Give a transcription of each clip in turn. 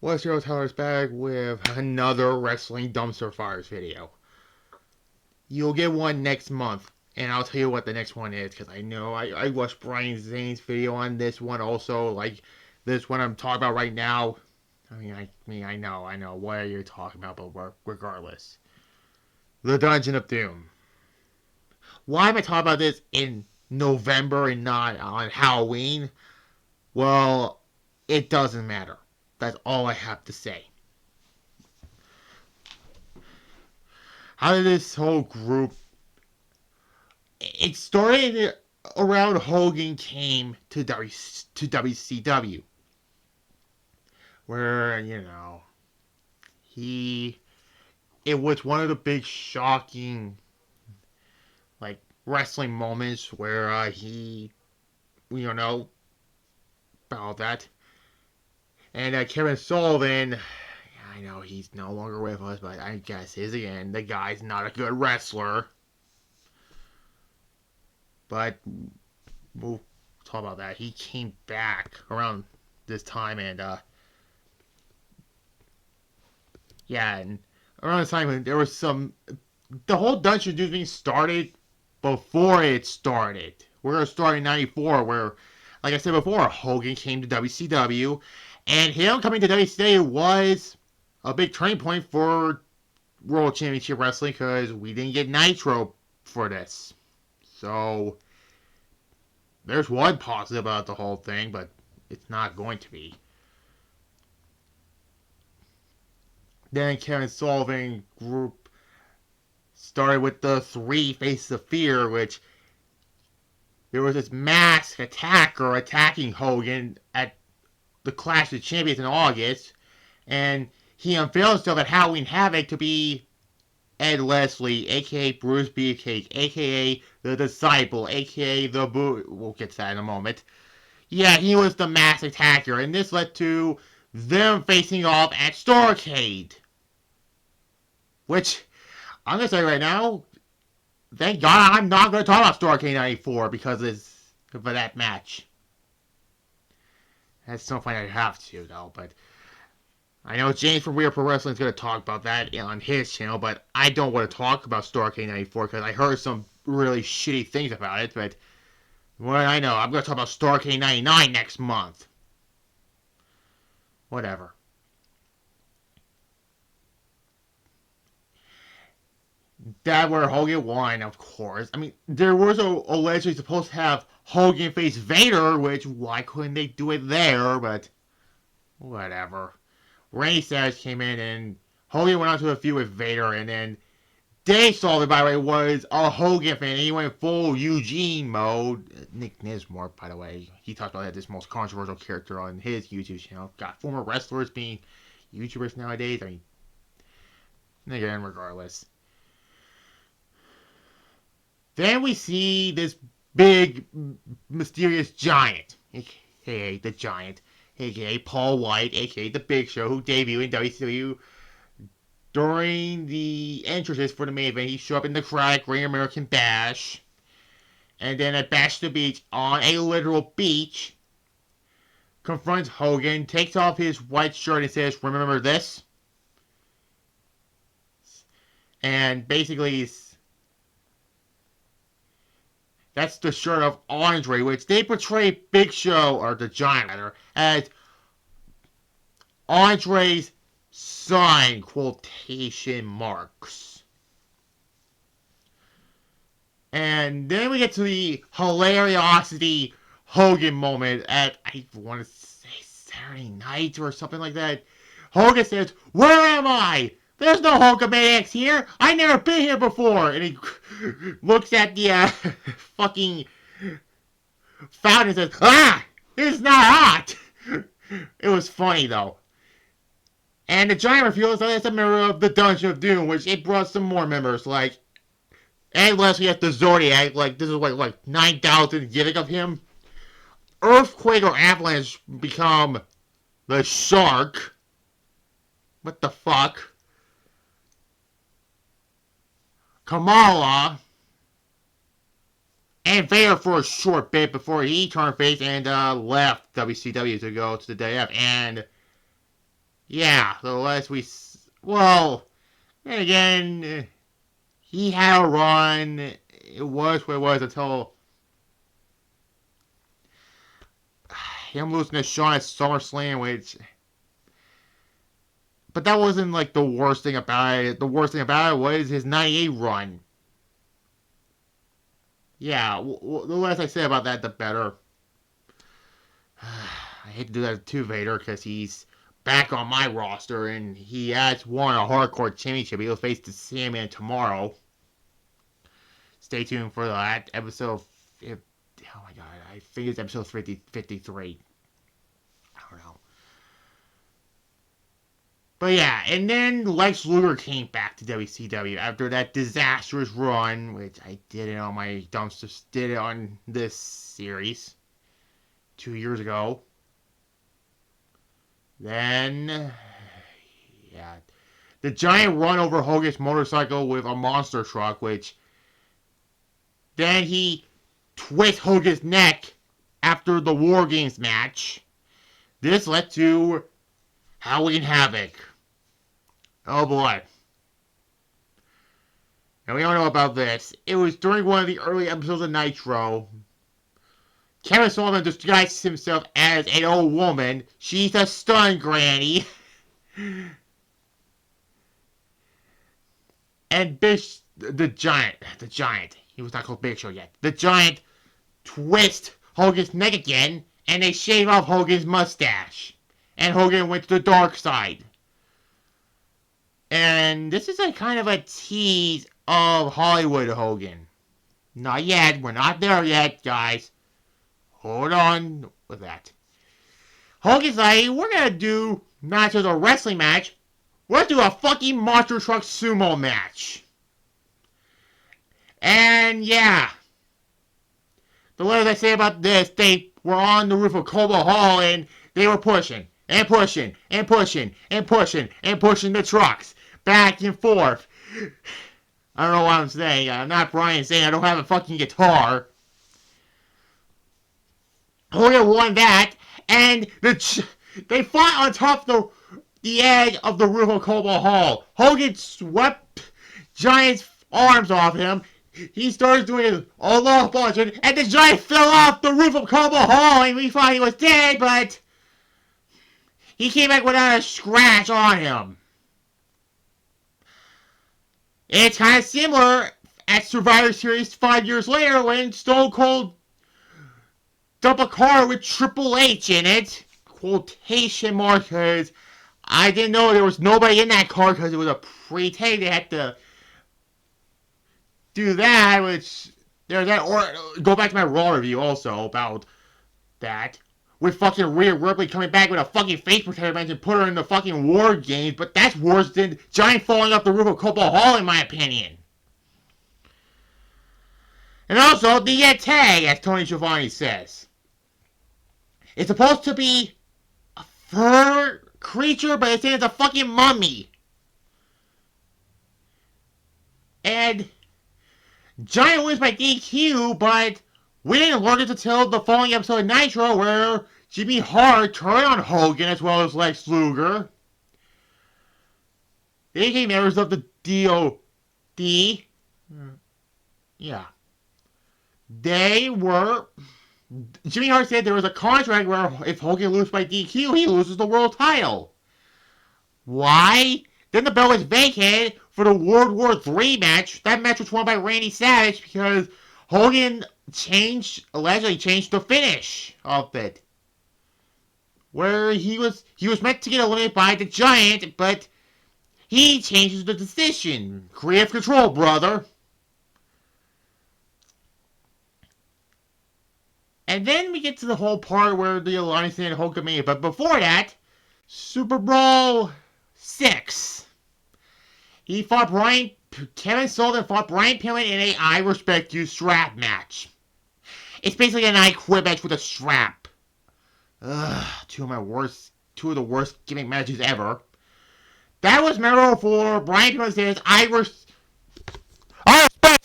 What's your Tyler's back with another wrestling dumpster fires video. You'll get one next month, and I'll tell you what the next one is because I know I watched Brian Zane's video on this one also. Like this one I'm talking about right now. I know what you're talking about, but regardless, the Dungeon of Doom. Why am I talking about this in November and not on Halloween? Well, it doesn't matter. That's all I have to say. How did this whole group? It started around Hogan came to WCW, where he it was one of the big shocking like wrestling moments where he about that. And Kevin Sullivan, I know he's no longer with us, but I guess is again the guy's not a good wrestler. But we'll talk about that. He came back around this time, and and around this time there was the whole Dungeon Dude thing started before it started. We're gonna start in '94, where, like I said before, Hogan came to WCW, and him coming to WCW was a big turning point for World Championship Wrestling because we didn't get Nitro for this. So there's one positive about the whole thing, but it's not going to be. Then Kevin Sullivan group started with the three Faces of Fear, which there was this masked attacker attacking Hogan at the Clash of Champions in August, and he unveiled himself at Halloween Havoc to be Ed Leslie, aka Bruce Beefcake, aka the Disciple, aka the Boo. We'll get to that in a moment. Yeah, he was the masked attacker, and this led to them facing off at Starrcade. Which, I'm going to say right now, thank God I'm not going to talk about Starrcade 94 because of that match. At some point I have to, though, but I know James from Real Pro Wrestling is going to talk about that on his channel, but I don't want to talk about Starrcade 94 because I heard some really shitty things about it, but what I know, I'm going to talk about Starrcade 99 next month. Whatever. That where Hogan won, of course. I mean, there was allegedly supposed to have Hogan face Vader, which why couldn't they do it there? But whatever. Randy Savage came in and Hogan went on to a feud with Vader, and then Dave Sullivan, by the way, was a Hogan fan. And he went full Eugene mode. Nick Nismore, by the way, he talked about that this most controversial character on his YouTube channel. Got former wrestlers being YouTubers nowadays. I mean, again, regardless. Then we see this big, mysterious giant, aka the Giant, aka Paul White, aka the Big Show, who debuted in WCW during the entrances for the main event. He showed up in the crowd at Great American Bash, and then at Bash the Beach, on a literal beach, confronts Hogan, takes off his white shirt and says, "Remember this?" And basically that's the shirt of Andre, which they portray Big Show, or the Giant rather, as Andre's son, quotation marks. And then we get to the hilariosity Hogan moment at, I want to say, Saturday night or something like that. Hogan says, "Where am I? There's no Hulkamaniacs here. I never been here before." And he looks at the fucking fountain and says, "Ah, it's not hot." It was funny though. And the Giant reveals that it's a member of the Dungeon of Doom, which it brought some more members, like Ed Leslie at the Zodiac, like this is like 9,000 gimmick of him. Earthquake or Avalanche become the Shark. What the fuck? Kamala and Vader for a short bit before he turned face and left WCW to go to the WF. And Yeah, the less we... Well, then again, he had a run. It was what it was until him losing to Shawn at SummerSlam, which... But that wasn't like the worst thing about it. The worst thing about it was his 98 run. Yeah, the less I say about that, the better. I hate to do that to Vader because he's back on my roster and he has won a hardcore championship. He'll face the Sandman tomorrow. Stay tuned for that episode. Oh my god, I think it's episode 53. I don't know. But yeah, and then Lex Luger came back to WCW after that disastrous run, which I did it on my dumpsters, did it on this series 2 years ago. Then, yeah, the giant run over Hogan's motorcycle with a monster truck, which then he twists Hogan's neck after the War Games match. This led to Halloween Havoc. Oh boy. And we all know about this. It was during one of the early episodes of Nitro. Kevin Sullivan disguises himself as an old woman. She's a stun granny. And the giant, he was not called Big Show yet. The giant twists Hogan's neck again, and they shave off Hogan's mustache. And Hogan went to the dark side. And this is a kind of a tease of Hollywood Hogan. Not yet. We're not there yet, guys. Hold on with that. Hogan's like, we're gonna do not just a wrestling match. We're gonna do a fucking monster truck sumo match. And yeah. The letters I say about this, they were on the roof of Cobo Hall and they were pushing and pushing and pushing and pushing and pushing the trucks back and forth. I don't know what I'm saying. I'm not Brian saying I don't have a fucking guitar. Hogan won that, and they fought on top of the edge of the roof of Cobo Hall. Hogan swept Giant's arms off him. He started doing a low punching, and the Giant fell off the roof of Cobo Hall, and we thought he was dead, but he came back without a scratch on him. It's kind of similar at Survivor Series 5 years later when Stone Cold dumped a car with Triple H in it. Quotation marks, because I didn't know there was nobody in that car because it was a pre-tape. They had to do that, which there's that. Or go back to my Raw review also about that. With fucking Rhea Ripley coming back with a fucking face protector and put her in the fucking War Games, but that's worse than Giant falling off the roof of Cobo Hall, in my opinion. And also, the Yeti, as Tony Schiavone says. It's supposed to be a fur creature, but it's saying it's a fucking mummy. And Giant wins by DQ, but we didn't learn it until the following episode of Nitro, where Jimmy Hart turned on Hogan as well as Lex Luger. They became members of the DOD. Yeah. They were... Jimmy Hart said there was a contract where if Hogan loses by DQ, he loses the world title. Why? Then the belt was vacated for the World War III match. That match was won by Randy Savage because Hogan allegedly changed the finish of it. Where he was meant to get eliminated by the Giant, but he changes the decision. Creative control, brother. And then we get to the whole part where the Alliance and Hulkamania. But before that, Super Bowl 6. Kevin Sullivan fought Brian Pillman in a I Respect You strap match. It's basically an I Quit match with a strap. Two of the worst gimmick matches ever. That was memorable for Brian Pillman says, I respect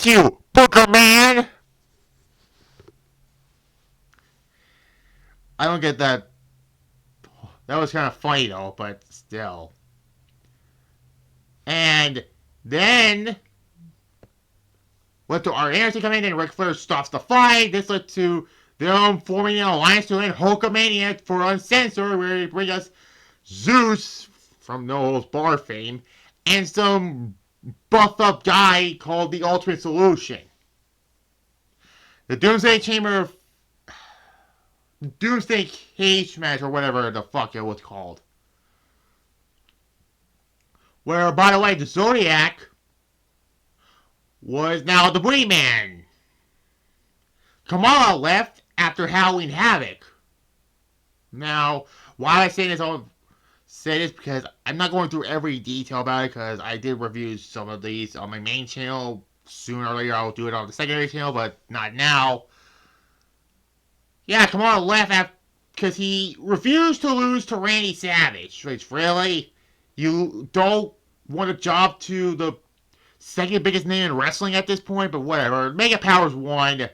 you, Booker Man! I don't get that. That was kind of funny though, but still. And then went to our Anderson coming in and Ric Flair stops the fight. This led to them forming an alliance to win Hulkamania for Uncensored, where they bring us Zeus from No Holds Bar fame and some buff up guy called the Ultimate Solution. The Doomsday Cage match or whatever the fuck it was called. Where, by the way, the Zodiac was now the Boogeyman. Kamala left after Halloween Havoc. Now, why I say this, I'll say this because I'm not going through every detail about it because I did review some of these on my main channel. Sooner or later, I'll do it on the secondary channel, but not now. Yeah, Kamala left because he refused to lose to Randy Savage. Which, really? You don't want a job to the second biggest name in wrestling at this point, but whatever. Mega Powers won.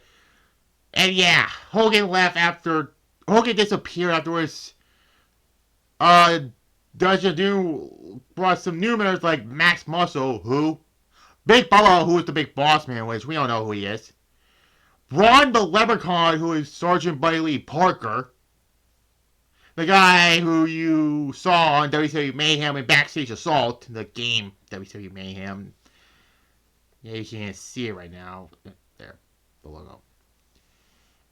And yeah, Hogan left after... Hogan disappeared afterwards. Dungeon Doom brought some new members like Max Muscle, who... Big Bubba, who is the big boss man, which we don't know who he is. Braun the Leprechaun, who is Sergeant Buddy Lee Parker. The guy who you saw on WCW Mayhem and Backstage Assault, the game WCW Mayhem. Yeah, you can't see it right now. There, the logo.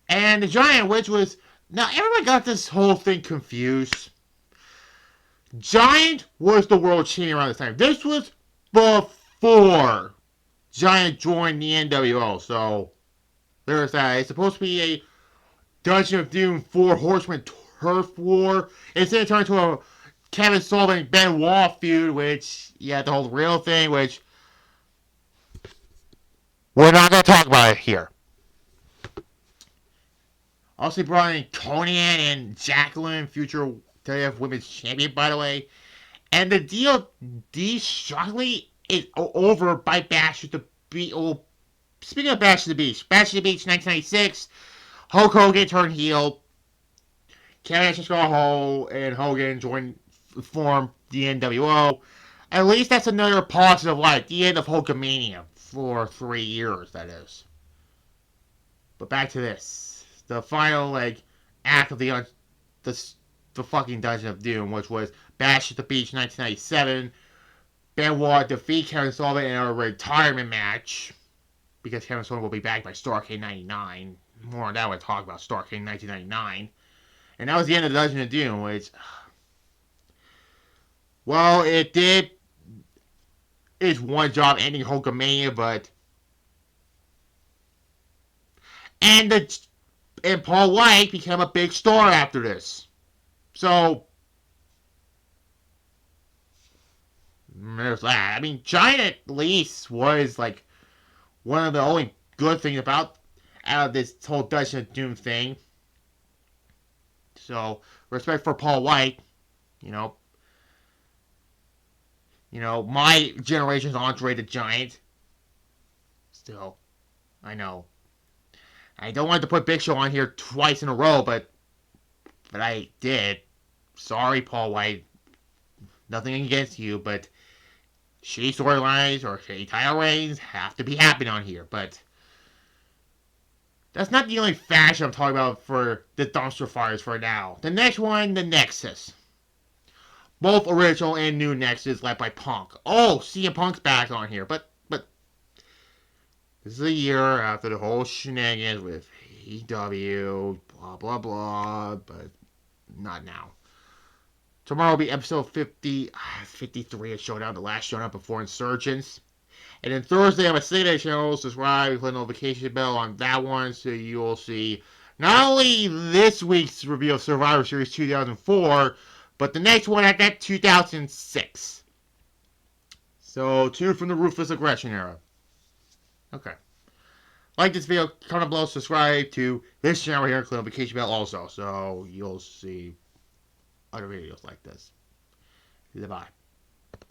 And the Giant, which was... Now, everyone got this whole thing confused. Giant was the world champion around this time. This was before Giant joined the NWO, so there's that. It's supposed to be a Dungeon of Doom 4 Horseman Turf War. It's going to turn into a Kevin Sullivan Benoit feud, which, yeah, the whole real thing, which we're not going to talk about it here. Also brought in Conan and Jacqueline, future WWF Women's Champion, by the way. And the DLD, shockingly, is over by Bash at the Beach. Oh, speaking of Bash at the Beach, 1996, Hulk Hogan turned heel. Kevin Nash, Scott Hall, and Hogan formed the NWO. At least that's another positive light. The end of Hulkamania for 3 years, that is. But back to this. The final, act of the fucking Dungeon of Doom, which was Bash at the Beach 1997. Benoit defeat Kevin Sullivan in a retirement match. Because Kevin Sullivan will be back by Starrcade 99. More on that when I talk about Starrcade 1999. And that was the end of the Dungeon of Doom, which... Well, it did... It's one job ending Hulkamania, but... And Paul White became a big star after this. So... There's that. I mean, Giant at least was, one of the only good things out of this whole Dungeon of Doom thing. So, respect for Paul White. My generation's Andre the Giant. Still, I know. I don't want to put Big Show on here twice in a row, but I did. Sorry, Paul White. Nothing against you, but shitty storylines or shitty title reigns have to be happening on here, but that's not the only faction I'm talking about for the Dumpsterfires for now. The next one, the Nexus. Both original and new Nexus led by Punk. Oh, CM Punk's back on here, but this is a year after the whole shenanigans with AEW, blah, blah, blah, but not now. Tomorrow will be episode 53 of Showdown, the last Showdown before Insurgents. And then Thursday on my Saturday channel, subscribe, click the notification bell on that one so you'll see not only this week's review of Survivor Series 2004, but the next one at that 2006. So, two from the Ruthless Aggression era. Okay. Like this video, comment below, subscribe to this channel here, click the notification bell also, so you'll see other videos like this. Goodbye.